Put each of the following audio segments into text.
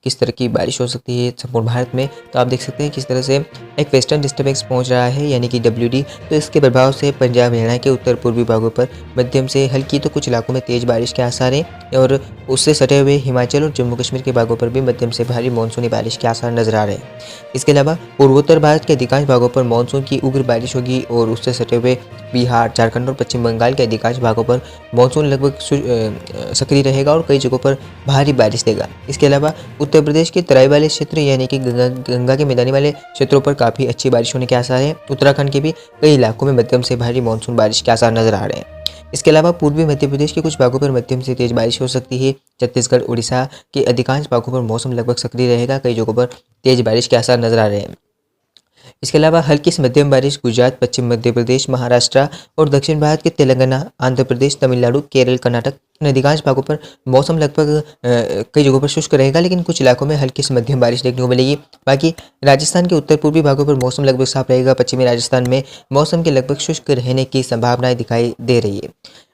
किस तरह की बारिश हो सकती है संपूर्ण भारत में। तो आप देख सकते हैं किस तरह से एक वेस्टर्न डिस्टर्बेंस पहुंच रहा है यानी कि WD। तो इसके प्रभाव से पंजाब हरियाणा के उत्तर पूर्वी भागों पर मध्यम से हल्की तो कुछ इलाकों में तेज बारिश के आसार हैं और उससे सटे हुए हिमाचल और जम्मू कश्मीर के भागों पर भी मध्यम से भारी मानसूनी बारिश के आसार नजर आ रहे हैं। इसके अलावा पूर्वोत्तर भारत के अधिकांश भागों पर मानसून की उग्र बारिश होगी और उससे सटे हुए बिहार, झारखंड और पश्चिम बंगाल के अधिकांश भागों पर मानसून लगभग सक्रिय रहेगा और कई जगहों पर भारी बारिश देगा। इसके अलावा उत्तर प्रदेश के तराई वाले क्षेत्र यानी कि गंगा के मैदानी वाले क्षेत्रों पर काफ़ी अच्छी बारिश होने के आसार हैं। उत्तराखंड के भी कई इलाकों में मध्यम से भारी मानसून बारिश के आसार नजर आ रहे हैं। इसके अलावा पूर्वी मध्य प्रदेश के कुछ भागों पर मध्यम से तेज बारिश हो सकती है। छत्तीसगढ़, उड़ीसा के अधिकांश भागों पर मौसम लगभग सक्रिय रहेगा, कई जगहों पर तेज बारिश के आसार नजर आ रहे हैं। इसके अलावा हल्की से मध्यम बारिश गुजरात, पश्चिम मध्य प्रदेश, महाराष्ट्र और दक्षिण भारत के तेलंगाना, आंध्र प्रदेश, तमिलनाडु, केरल, कर्नाटक इन अधिकांश भागों पर मौसम लगभग कई जगहों पर शुष्क रहेगा, लेकिन कुछ इलाकों में हल्की से मध्यम बारिश देखने को मिलेगी। बाकी राजस्थान के उत्तर पूर्वी भागों पर मौसम लगभग साफ रहेगा। पश्चिमी राजस्थान में मौसम के लगभग शुष्क रहने की संभावनाएं दिखाई दे रही है।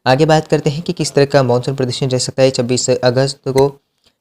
आगे बात करते हैं कि किस तरह का मॉनसून प्रदर्शन रह सकता है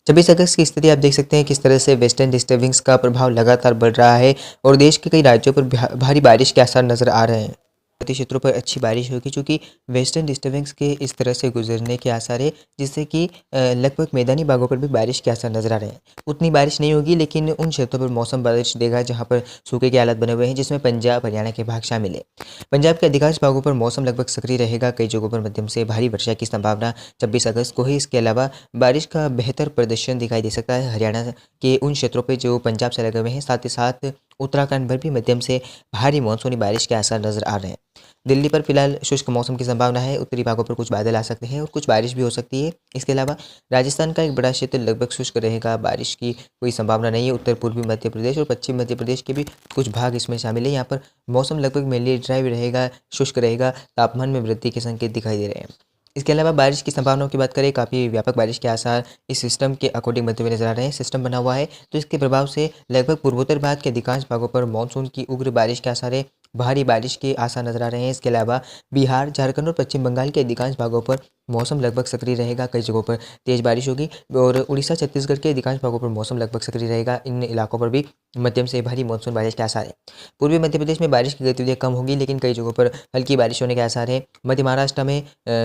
26 अगस्त की स्थिति आप देख सकते हैं किस तरह से वेस्टर्न डिस्टर्बेंस का प्रभाव लगातार बढ़ रहा है और देश के कई राज्यों पर भारी बारिश के आसार नजर आ रहे हैं। पर्वतीय क्षेत्रों पर अच्छी बारिश होगी क्योंकि वेस्टर्न डिस्टर्बेंस के इस तरह से गुजरने के आसार है, जिससे कि लगभग मैदानी भागों पर भी बारिश के आसार नजर आ रहे हैं। उतनी बारिश नहीं होगी, लेकिन उन क्षेत्रों पर मौसम बारिश देगा जहां पर सूखे के हालात बने हुए हैं, जिसमें पंजाब हरियाणा के भाग शामिल है। पंजाब के अधिकांश भागों पर मौसम लगभग सक्रिय रहेगा, कई जगहों पर मध्यम से भारी वर्षा की संभावना 26 अगस्त को है। इसके अलावा बारिश का बेहतर प्रदर्शन दिखाई दे सकता है हरियाणा के उन क्षेत्रों पर जो पंजाब से लगे हुए हैं, साथ ही साथ उत्तराखंड पर भी मध्यम से भारी मानसूनी बारिश के आसार नजर आ रहे हैं। दिल्ली पर फिलहाल शुष्क मौसम की संभावना है, उत्तरी भागों पर कुछ बादल आ सकते हैं और कुछ बारिश भी हो सकती है। इसके अलावा राजस्थान का एक बड़ा क्षेत्र लगभग शुष्क रहेगा, बारिश की कोई संभावना नहीं है। उत्तर पूर्वी मध्य प्रदेश और पश्चिम मध्य प्रदेश के भी कुछ भाग इसमें शामिल है। यहाँ पर मौसम लगभग मेनली ड्राई रहेगा, शुष्क रहेगा, तापमान में वृद्धि के संकेत दिखाई दे रहे हैं। इसके अलावा बारिश की संभावनाओं की बात करें, काफ़ी व्यापक बारिश के आसार इस सिस्टम के अकॉर्डिंग बनते हुए नजर आ रहे हैं। सिस्टम बना हुआ है तो इसके प्रभाव से लगभग पूर्वोत्तर भारत के अधिकांश भागों पर मानसून की उग्र बारिश के आसार है, भारी बारिश के आसार नजर आ रहे हैं। इसके अलावा बिहार, झारखंड और पश्चिम बंगाल के अधिकांश भागों पर मौसम लगभग सक्रिय रहेगा, कई जगहों पर तेज बारिश होगी और उड़ीसा, छत्तीसगढ़ के अधिकांश भागों पर मौसम लगभग सक्रिय रहेगा। इन इलाकों पर भी मध्यम से भारी मानसून बारिश के आसार है। पूर्वी मध्य प्रदेश में बारिश की गतिविधियाँ कम होगी, लेकिन कई जगहों पर हल्की बारिश होने के आसार है। मध्य महाराष्ट्र में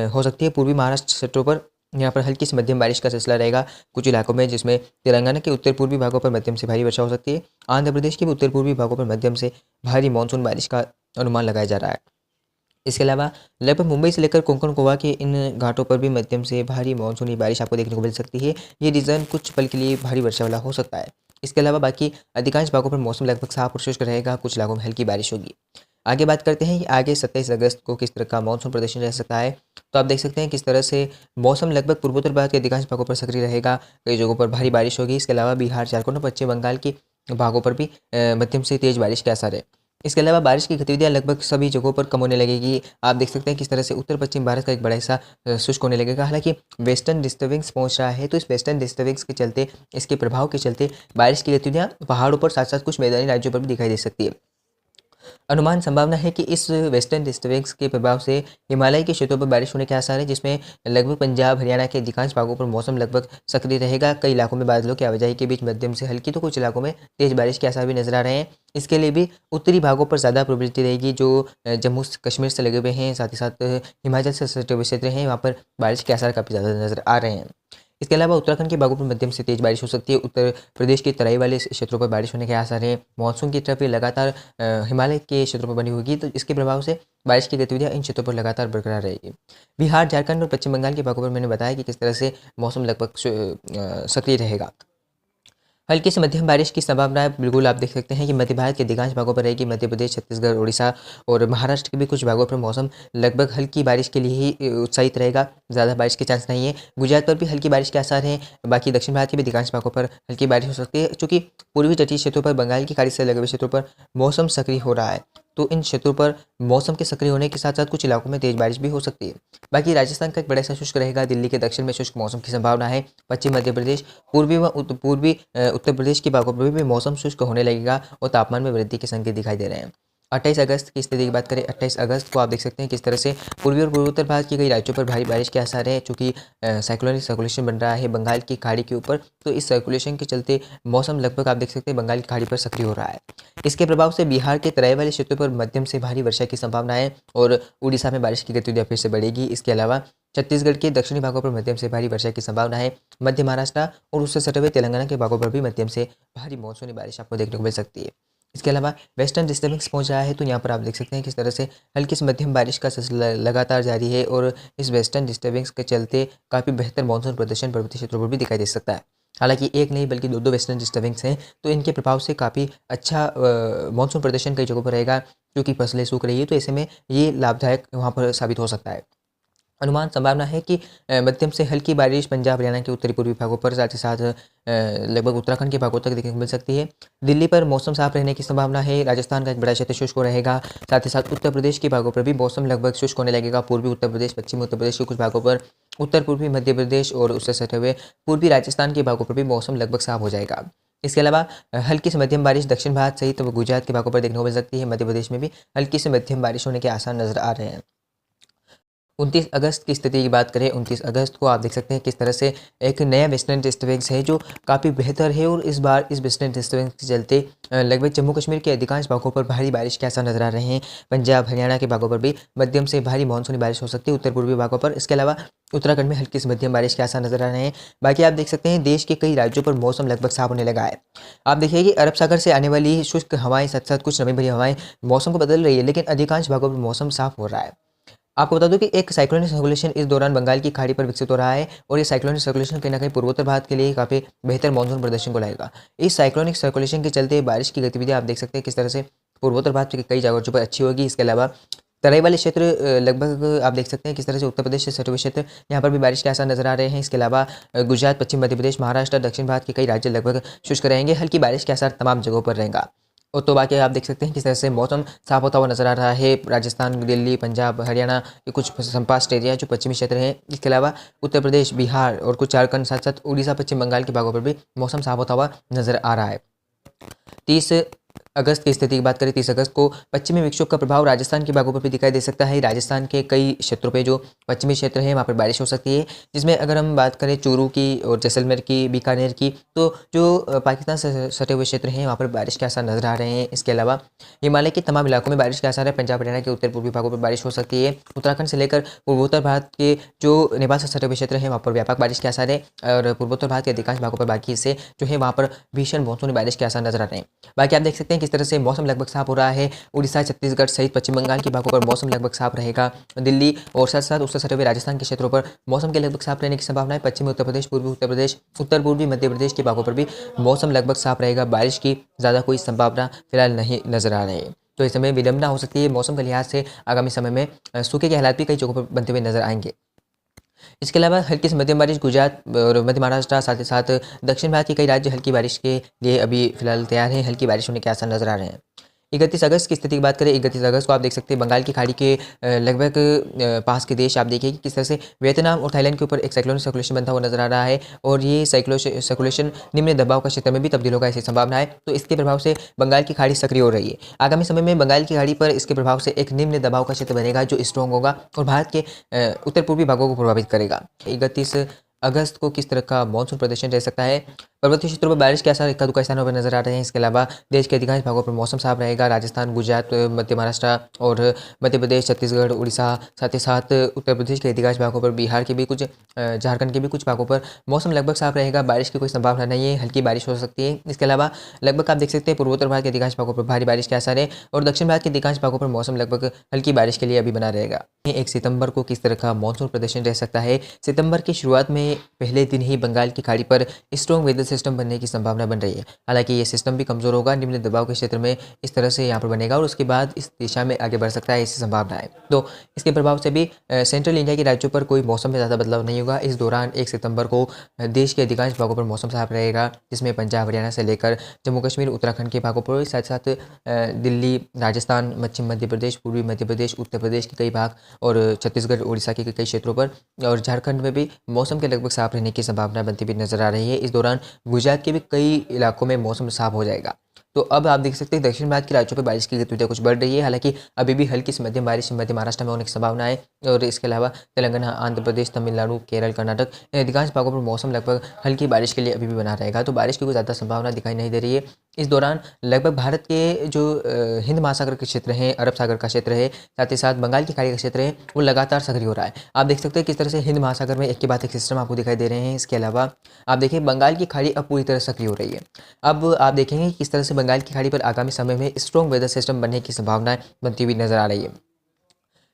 हो सकती है, पूर्वी महाराष्ट्र क्षेत्रों पर यहाँ पर हल्की से मध्यम बारिश का सिलसिला रहेगा कुछ इलाकों में, जिसमें तेलंगाना के उत्तर पूर्वी भागों पर मध्यम से भारी वर्षा हो सकती है। आंध्र प्रदेश के भी उत्तर पूर्वी भागों पर मध्यम से भारी मानसून बारिश का अनुमान लगाया जा रहा है। इसके अलावा लगभग मुंबई से लेकर कोंकण गोवा के इन घाटों पर भी मध्यम से भारी मानसूनी बारिश आपको देखने को मिल सकती है। ये रीजन कुछ पल के लिए भारी वर्षा वाला हो सकता है। इसके अलावा बाकी अधिकांश भागों पर मौसम लगभग साफ और शुष्क रहेगा, कुछ इलाकों में हल्की बारिश होगी। आगे बात करते हैं कि आगे 27 अगस्त को किस तरह का मानसून प्रदर्शन रह सकता है। तो आप देख सकते हैं किस तरह से मौसम लगभग पूर्वोत्तर भारत के अधिकांश भागों पर सक्रिय रहेगा, कई जगहों पर भारी बारिश होगी। इसके अलावा बिहार, झारखंड और पश्चिम बंगाल के भागों पर भी मध्यम से तेज बारिश के आसार है। इसके अलावा बारिश की गतिविधियां लगभग सभी जगहों पर कम होने लगेगी। आप देख सकते हैं किस तरह से उत्तर पश्चिम भारत का एक बड़ा हिस्सा शुष्क होने लगेगा। हालांकि वेस्टर्न डिस्टर्बेंस पहुंच रहा है, तो इस वेस्टर्न डिस्टर्बेंस के चलते, इसके प्रभाव के चलते बारिश की गतिविधियां पहाड़ों पर साथ साथ कुछ मैदानी राज्यों पर भी दिखाई दे सकती है। अनुमान संभावना है कि इस वेस्टर्न डिस्टर्बेंस के प्रभाव से हिमालय के क्षेत्रों पर बारिश होने के आसार है, जिसमें लगभग पंजाब हरियाणा के अधिकांश भागों पर मौसम लगभग सक्रिय रहेगा। कई इलाकों में बादलों की आवाजाही के बीच मध्यम से हल्की तो कुछ इलाकों में तेज बारिश के आसार भी नजर आ रहे हैं। इसके लिए भी उत्तरी भागों पर ज़्यादा प्रवृत्ति रहेगी, जो जम्मू कश्मीर से लगे हुए हैं, साथ ही साथ हिमाचल से सटे हुए क्षेत्र हैं, वहाँ पर बारिश के आसार काफ़ी ज़्यादा नजर आ रहे हैं। इसके अलावा उत्तराखंड के भागों पर मध्यम से तेज बारिश हो सकती है। उत्तर प्रदेश के तराई वाले क्षेत्रों पर बारिश होने के आसार हैं। मानसून की तरफ ये लगातार हिमालय के क्षेत्रों पर बनी होगी, तो इसके प्रभाव से बारिश की गतिविधियां इन क्षेत्रों पर लगातार बरकरार रहेगी। बिहार, झारखंड और पश्चिम बंगाल के भागों पर मैंने बताया कि किस तरह से मौसम लगभग सक्रिय रहेगा। हल्की से मध्यम बारिश की संभावना है, बिल्कुल आप देख सकते हैं कि मध्य भारत के अधिकांश भागों पर रहेगी। मध्य प्रदेश, छत्तीसगढ़, उड़ीसा और महाराष्ट्र के भी कुछ भागों पर मौसम लगभग हल्की बारिश के लिए ही उत्साहित रहेगा, ज़्यादा बारिश के चांस नहीं है। गुजरात पर भी हल्की बारिश के आसार हैं। बाकी दक्षिण भारत के भी अधिकांश भागों पर हल्की बारिश हो सकती है। चूँकि पूर्वी तटीय क्षेत्रों पर, बंगाल की खाड़ी से लगे हुए क्षेत्रों पर मौसम सक्रिय हो रहा है, तो इन क्षेत्रों पर मौसम के सक्रिय होने के साथ साथ कुछ इलाकों में तेज बारिश भी हो सकती है। बाकी राजस्थान का एक बड़ा सा शुष्क रहेगा। दिल्ली के दक्षिण में शुष्क मौसम की संभावना है। पश्चिम मध्य प्रदेश, पूर्वी व उत्तर प्रदेश के भागों पर भी मौसम शुष्क होने लगेगा और तापमान में वृद्धि के संकेत दिखाई दे रहे हैं। 28 अगस्त की स्थिति की बात करें, 28 अगस्त को आप देख सकते हैं किस तरह से पूर्वी और पूर्वोत्तर भारत के कई राज्यों पर भारी बारिश के आसार हैं, चूँकि साइक्लोनिक सर्कुलेशन बन रहा है बंगाल की खाड़ी के ऊपर, तो इस सर्कुलेशन के चलते मौसम लगभग आप देख सकते हैं बंगाल की खाड़ी पर सक्रिय हो रहा है। इसके प्रभाव से बिहार के तराई वाले क्षेत्रों पर मध्यम से भारी वर्षा की संभावना है और उड़ीसा में बारिश की गतिविधियाँ फिर से बढ़ेगी। इसके अलावा छत्तीसगढ़ के दक्षिणी भागों पर मध्यम से भारी वर्षा की संभावना है। मध्य महाराष्ट्र और उससे सटे हुए तेलंगाना के भागों पर भी मध्यम से भारी मानसूनी बारिश आपको देखने को मिल सकती है। इसके अलावा वेस्टर्न डिस्टर्बेंस पहुंच रहा है, तो यहाँ पर आप देख सकते हैं किस तरह से हल्की से मध्यम बारिश का सिलसिला लगातार जारी है और इस वेस्टर्न डिस्टर्बेंस के चलते काफ़ी बेहतर मानसून प्रदर्शन पर्वतीय क्षेत्रों पर भी दिखाई दे सकता है। हालांकि एक नहीं बल्कि दो वेस्टर्न डिस्टर्बेंस हैं, तो इनके प्रभाव से काफ़ी अच्छा मानसून प्रदर्शन कई जगहों पर रहेगा, क्योंकि फसलें सूख रही है, तो ऐसे में ये लाभदायक वहाँ पर साबित हो सकता है। अनुमान संभावना है कि मध्यम से हल्की बारिश पंजाब हरियाणा के उत्तरी पूर्वी भागों पर, साथ ही साथ लगभग उत्तराखंड के भागों तक देखने को मिल सकती है। दिल्ली पर मौसम साफ रहने की संभावना है। राजस्थान का एक बड़ा क्षेत्र शुष्क रहेगा। साथ ही साथ उत्तर प्रदेश के भागों पर भी मौसम लगभग शुष्क होने लगेगा। पूर्वी उत्तर प्रदेश, पश्चिमी उत्तर प्रदेश के कुछ भागों पर, उत्तर पूर्वी मध्य प्रदेश और उससे सटे हुए पूर्वी राजस्थान के भागों पर भी मौसम लगभग साफ हो जाएगा। इसके अलावा हल्की से मध्यम बारिश दक्षिण भारत सहित गुजरात के भागों पर देखने को मिल सकती है। मध्य प्रदेश में भी हल्की से मध्यम बारिश होने के आसार नजर आ रहे हैं। 29 अगस्त की स्थिति की बात करें, 29 अगस्त को आप देख सकते हैं किस तरह से एक नया वेस्टर्न डिस्टर्बेंस है जो काफ़ी बेहतर है और इस बार इस वेस्टर्न डिस्टर्बेंस के चलते लगभग जम्मू कश्मीर के अधिकांश भागों पर भारी बारिश के आसार नजर आ रहे हैं। पंजाब हरियाणा के भागों पर भी मध्यम से भारी मानसूनी बारिश हो सकती है, उत्तर पूर्वी भागों पर। इसके अलावा उत्तराखंड में हल्की से मध्यम बारिश के आसार नजर आ रहे हैं। बाकी आप देख सकते हैं देश के कई राज्यों पर मौसम लगभग साफ होने लगा है। आप देखिए कि अरब सागर से आने वाली शुष्क हवाएं, साथ साथ कुछ नमी भरी हवाएं मौसम को बदल रही है, लेकिन अधिकांश भागों पर मौसम साफ हो रहा है। आपको बता दूं कि एक साइक्लोनिक सर्कुलेशन इस दौरान बंगाल की खाड़ी पर विकसित हो रहा है और ये साइक्लोनिक सर्कुलेशन कहीं ना कहीं पूर्वोत्तर भारत के लिए काफ़ी बेहतर मानसून प्रदर्शन को लाएगा। इस साइक्लोनिक सर्कुलेशन के चलते बारिश की गतिविधियां आप देख सकते हैं किस तरह से पूर्वोत्तर भारत के कई जगहों पर अच्छी होगी। इसके अलावा तराई वाले क्षेत्र लगभग आप देख सकते हैं किस तरह से उत्तर प्रदेश से सटे हुए क्षेत्र, यहाँ पर भी बारिश के आसार नजर आ रहे हैं। इसके अलावा गुजरात, पश्चिम मध्य प्रदेश, महाराष्ट्र, दक्षिण भारत के कई राज्य लगभग शुष्क रहेंगे। हल्की बारिश के आसार तमाम जगहों पर रहेगा। और तो बाकी आप देख सकते हैं किस तरह से मौसम साफ होता हुआ नजर आ रहा है। राजस्थान, दिल्ली, पंजाब, हरियाणा के कुछ संपास्ट एरिया जो पश्चिमी क्षेत्र हैं, इसके अलावा उत्तर प्रदेश, बिहार और कुछ झारखंड, साथ साथ उड़ीसा, पश्चिम बंगाल के भागों पर भी मौसम साफ होता हुआ नजर आ रहा है। 30 अगस्त की स्थिति की बात करें, 30 अगस्त को पश्चिमी विक्षोभ का प्रभाव राजस्थान के भागों पर भी दिखाई दे सकता है। राजस्थान के कई क्षेत्रों पे जो पश्चिमी क्षेत्र हैं वहाँ पर बारिश हो सकती है, जिसमें अगर हम बात करें चूरू की और जैसलमेर की, बीकानेर की, तो जो पाकिस्तान से सटे हुए क्षेत्र हैं वहाँ पर बारिश के आसार नजर आ रहे हैं। इसके अलावा हिमालय के तमाम इलाकों में बारिश के आसार है। पंजाब हरियाणा के उत्तर पूर्वी भागों पर बारिश हो सकती है। उत्तराखंड से लेकर पूर्वोत्तर भारत के जो नेपाल से सटे हुए क्षेत्र हैं वहाँ पर व्यापक बारिश के आसार है और पूर्वोत्तर भारत के अधिकांश भागों पर बाकी हिस्से जो है वहाँ पर भीषण मानसूनी बारिश के आसार नजर आ रहे हैं। बाकी आप देख सकते हैं किस तरह से मौसम लगभग साफ हो रहा है। उड़ीसा, छत्तीसगढ़ सहित पश्चिम बंगाल के भागों पर मौसम लगभग साफ रहेगा। दिल्ली और साथ साथ उससे सटे हुए राजस्थान के क्षेत्रों पर मौसम के लगभग साफ रहने की संभावना है। पश्चिमी उत्तर प्रदेश, पूर्वी उत्तर प्रदेश, उत्तर पूर्वी मध्य प्रदेश के भागों पर भी मौसम लगभग साफ रहेगा। बारिश की ज़्यादा कोई संभावना फिलहाल नहीं नजर आ रही है, तो इस समय विलंबना हो सकती है। मौसम के लिहाज से आगामी समय में सूखे के हालात भी कई जगहों पर बनते हुए नजर आएंगे। इसके अलावा हल्की से मध्यम बारिश गुजरात और मध्य महाराष्ट्र, साथ ही साथ दक्षिण भारत के कई राज्य हल्की बारिश के लिए अभी फिलहाल तैयार हैं। हल्की बारिश होने के आसार नजर आ रहे हैं। 31 अगस्त की स्थिति की बात करें, 31 अगस्त को आप देख सकते हैं बंगाल की खाड़ी के लगभग पास के देश आप देखिए कि किस तरह से वियतनाम और थाईलैंड के ऊपर एक साइक्लोनिक सर्कुलेशन बनता हुआ नजर आ रहा है और ये सर्कुलेशन निम्न दबाव का क्षेत्र में भी तब्दील होगा, ऐसी संभावना है। तो इसके प्रभाव से बंगाल की खाड़ी सक्रिय हो रही है। आगामी समय में बंगाल की खाड़ी पर इसके प्रभाव से एक निम्न दबाव का क्षेत्र बनेगा जो स्ट्रॉन्ग होगा और भारत के उत्तर पूर्वी भागों को प्रभावित करेगा। 31 अगस्त को किस तरह का मानसून प्रदर्शन रह सकता है? पर्वतीय क्षेत्रों पर बारिश के आसार इक्का दुक्का स्थानों पर नजर आ रहे हैं। इसके अलावा देश के अधिकांश भागों पर मौसम साफ रहेगा। राजस्थान, गुजरात, मध्य महाराष्ट्र और मध्य प्रदेश, छत्तीसगढ़, उड़ीसा, साथ ही साथ उत्तर प्रदेश के अधिकांश भागों पर, बिहार के भी कुछ, झारखंड के भी कुछ भागों पर मौसम लगभग साफ रहेगा। बारिश की कोई संभावना नहीं है, हल्की बारिश हो सकती है। इसके अलावा लगभग आप देख सकते हैं पूर्वोत्तर भारत के अधिकांश भागों पर भारी बारिश के आसार है और दक्षिण भारत के अधिकांश भागों पर मौसम लगभग हल्की बारिश के लिए अभी बना रहेगा। 1 सितंबर को किस तरह का मानसून प्रदर्शन रह सकता है? सितंबर की शुरुआत में पहले दिन ही बंगाल की खाड़ी पर स्ट्रॉन्ग वेदर सिस्टम बनने की संभावना बन रही है। हालांकि ये सिस्टम भी कमजोर होगा, निम्न दबाव के क्षेत्र में इस तरह से यहाँ पर बनेगा और उसके बाद इस दिशा में आगे बढ़ सकता है, ऐसी संभावना है। तो इसके प्रभाव से भी सेंट्रल इंडिया के राज्यों पर कोई मौसम में ज़्यादा बदलाव नहीं होगा। इस दौरान 1 सितंबर को देश के अधिकांश भागों पर मौसम साफ रहेगा, जिसमें पंजाब हरियाणा से लेकर जम्मू कश्मीर, उत्तराखंड के भागों पर, साथ साथ दिल्ली, राजस्थान, पश्चिम मध्य प्रदेश, पूर्वी मध्य प्रदेश, उत्तर प्रदेश के कई भाग और छत्तीसगढ़, उड़ीसा के कई क्षेत्रों पर और झारखंड में भी मौसम के लगभग साफ रहने की संभावना बनती हुई नजर आ रही है। इस दौरान गुजरात के भी कई इलाकों में मौसम साफ हो जाएगा। तो अब आप देख सकते हैं दक्षिण भारत के राज्यों पर बारिश की गतिविधियाँ कुछ बढ़ रही है। हालाँकि अभी भी हल्की से मध्यम बारिश मध्य महाराष्ट्र में होने की संभावना है और इसके अलावा तेलंगाना, आंध्र प्रदेश, तमिलनाडु, केरल, कर्नाटक इन अधिकांश भागों पर मौसम लगभग हल्की बारिश के लिए अभी भी बना रहेगा। तो बारिश की कोई ज़्यादा संभावना दिखाई नहीं दे रही है। इस दौरान लगभग भारत के जो हिंद महासागर के क्षेत्र हैं, अरब सागर का क्षेत्र है, साथ ही साथ बंगाल की खाड़ी का क्षेत्र है, वो लगातार सक्रिय हो रहा है। आप देख सकते हैं किस तरह से हिंद महासागर में एक के बाद एक सिस्टम आपको दिखाई दे रहे हैं। इसके अलावा आप देखिए बंगाल की खाड़ी अब पूरी तरह सक्रिय हो रही है। अब आप देखेंगे किस तरह से बंगाल की खाड़ी पर आगामी समय में स्ट्रॉन्ग वेदर सिस्टम बनने की संभावनाएं बनती हुई नजर आ रही है।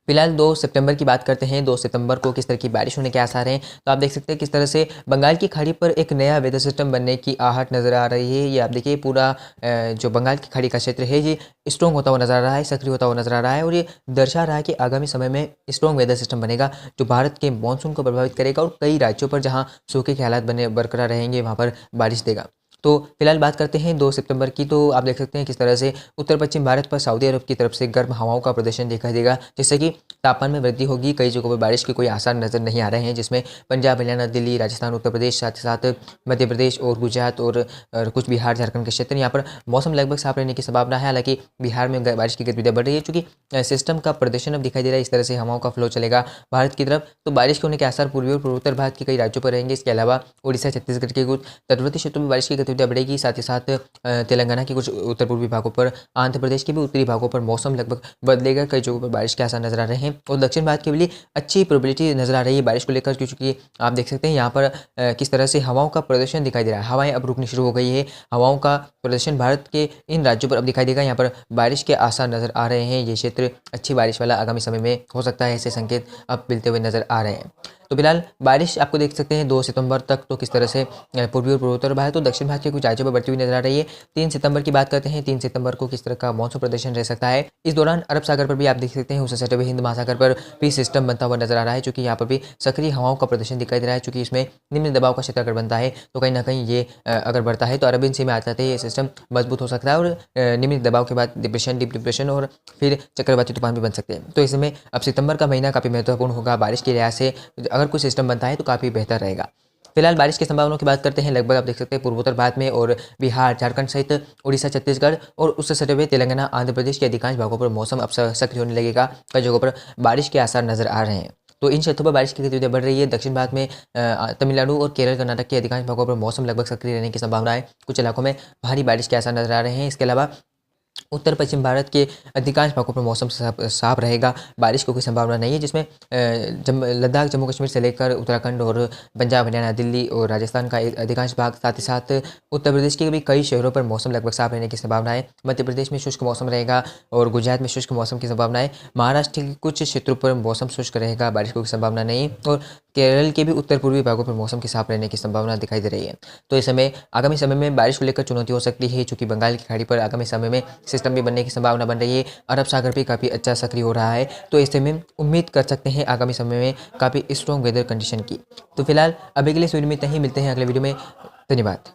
फिलहाल 2 सितंबर की बात करते हैं। 2 सितंबर को किस तरह की बारिश होने के आसार हैं, तो आप देख सकते हैं किस तरह से बंगाल की खाड़ी पर एक नया वेदर सिस्टम बनने की आहट नज़र आ रही है। ये आप देखिए पूरा जो बंगाल की खाड़ी का क्षेत्र है ये स्ट्रॉन्ग होता हुआ नजर आ रहा है, सक्रिय होता हुआ नजर आ रहा है और ये दर्शा रहा है कि आगामी समय में स्ट्रॉन्ग वेदर सिस्टम बनेगा जो भारत के मानसून को प्रभावित करेगा और कई राज्यों पर जहाँ सूखे के हालात बने बरकरार रहेंगे वहाँ पर बारिश देगा। तो फिलहाल बात करते हैं 2 सितंबर की, तो आप देख सकते हैं किस तरह से उत्तर पश्चिम भारत पर सऊदी अरब की तरफ से गर्म हवाओं का प्रदर्शन दिखाई देगा, जिससे कि तापमान में वृद्धि होगी। कई जगहों पर बारिश के कोई आसार नज़र नहीं आ रहे हैं, जिसमें पंजाब, हरियाणा, दिल्ली, राजस्थान, उत्तर प्रदेश, साथ ही साथ मध्य प्रदेश और गुजरात और कुछ बिहार, झारखंड के क्षेत्र यहाँ पर मौसम लगभग साफ रहने की संभावना है। हालांकि बिहार में बारिश की गतिविधियाँ बढ़ रही है, चूँकि सिस्टम का प्रदर्शन अब दिखाई दे रहा है, इस तरह से हवाओं का फ्लो चलेगा भारत की तरफ, तो बारिश के होने के आसार पूर्वी और पूर्वोत्तर भारत के कई राज्यों पर रहेंगे। इसके अलावा उड़ीसा, छत्तीसगढ़ के कुछ तटवर्ती क्षेत्रों में बारिश की गतिविधियाँ बढ़ेगी, साथ ही साथ तेलंगाना के कुछ उत्तर पूर्वी भागों पर, आंध्र प्रदेश के भी उत्तरी भागों पर मौसम लगभग बदलेगा। कई जगहों पर बारिश के आसार नजर आ रहे हैं और दक्षिण भारत के लिए अच्छी प्रोबेबिलिटी नजर आ रही है बारिश को लेकर, क्योंकि आप देख सकते हैं यहाँ पर किस तरह से हवाओं का प्रदर्शन दिखाई दे रहा है। हवाएं अब रुकनी शुरू हो गई है। हवाओं का प्रदर्शन भारत के इन राज्यों पर अब दिखाई देगा। यहाँ पर बारिश के आसार नजर आ रहे हैं। ये क्षेत्र अच्छी बारिश वाला आगामी समय में हो सकता है, ऐसे संकेत अब मिलते हुए नजर आ रहे हैं। तो फिलहाल बारिश आपको देख सकते हैं 2 सितंबर तक, तो किस तरह से पूर्वी और पूर्वोत्तर भारत तो दक्षिण भारत के कुछ राज्यों पर बढ़ती हुई नजर आ रही है। 3 सितंबर की बात करते हैं। 3 सितंबर को किस तरह का मौसम प्रदर्शन रह सकता है। इस दौरान अरब सागर पर भी आप देख सकते हैं, उससे सटे हुए हिंद महासागर पर भी सिस्टम बनता हुआ नजर आ रहा है, चूंकि यहाँ पर भी सक्रिय हवाओं का प्रदर्शन दिखाई दे रहा है। चूंकि इसमें निम्न दबाव का क्षेत्र अगर बनता है तो कहीं ना कहीं ये अगर बढ़ता है तो अरबियन सी में आ जाते हैं, ये सिस्टम मजबूत हो सकता है और निम्न दबाव के बाद डिप्रेशन, डीप डिप्रेशन और फिर चक्रवाती तूफान भी बन सकते हैं। तो इसमें अब सितंबर का महीना काफ़ी महत्वपूर्ण होगा बारिश के लिहाज से। अगर कोई सिस्टम बनता है तो काफ़ी बेहतर रहेगा। फिलहाल बारिश की संभावनाओं की बात करते हैं। लगभग आप देख सकते हैं पूर्वोत्तर भारत में और बिहार, झारखंड सहित उड़ीसा, छत्तीसगढ़ और उससे सटे हुए तेलंगाना, आंध्र प्रदेश के अधिकांश भागों पर मौसम अब सक्रिय होने लगेगा। कई जगहों पर बारिश के आसार नजर आ रहे हैं। तो इन क्षेत्रों पर बारिश की गतिविधियां बढ़ रही है। दक्षिण भारत में तमिलनाडु और केरल, कर्नाटक के अधिकांश भागों पर मौसम लगभग सक्रिय रहने की संभावना है। कुछ इलाकों में भारी बारिश के आसार नजर आ रहे हैं। इसके अलावा उत्तर पश्चिम भारत के अधिकांश भागों पर मौसम साफ रहेगा, बारिश की कोई संभावना नहीं है, जिसमें लद्दाख, जम्मू कश्मीर से लेकर उत्तराखंड और पंजाब, हरियाणा, दिल्ली और राजस्थान का अधिकांश भाग, साथ ही साथ उत्तर प्रदेश के भी कई शहरों पर मौसम लगभग साफ रहने की संभावना है। मध्य प्रदेश में शुष्क मौसम रहेगा और गुजरात में शुष्क मौसम की संभावना है। महाराष्ट्र के कुछ क्षेत्रों पर मौसम शुष्क रहेगा, बारिश की कोई संभावना नहीं और केरल के भी उत्तर पूर्वी भागों पर मौसम की साफ रहने की संभावना दिखाई दे रही है। तो इस समय आगामी समय में बारिश को लेकर चुनौती हो सकती है, चूँकि बंगाल की खाड़ी पर आगामी समय में सिस्टम भी बनने की संभावना बन रही है। अरब सागर भी काफ़ी अच्छा सक्रिय हो रहा है, तो ऐसे में उम्मीद कर सकते हैं आगामी समय में काफ़ी स्ट्रॉन्ग वेदर कंडीशन की। तो फिलहाल अभी के लिए इस वीडियो में इतना ही, मिलते हैं अगले वीडियो में। धन्यवाद।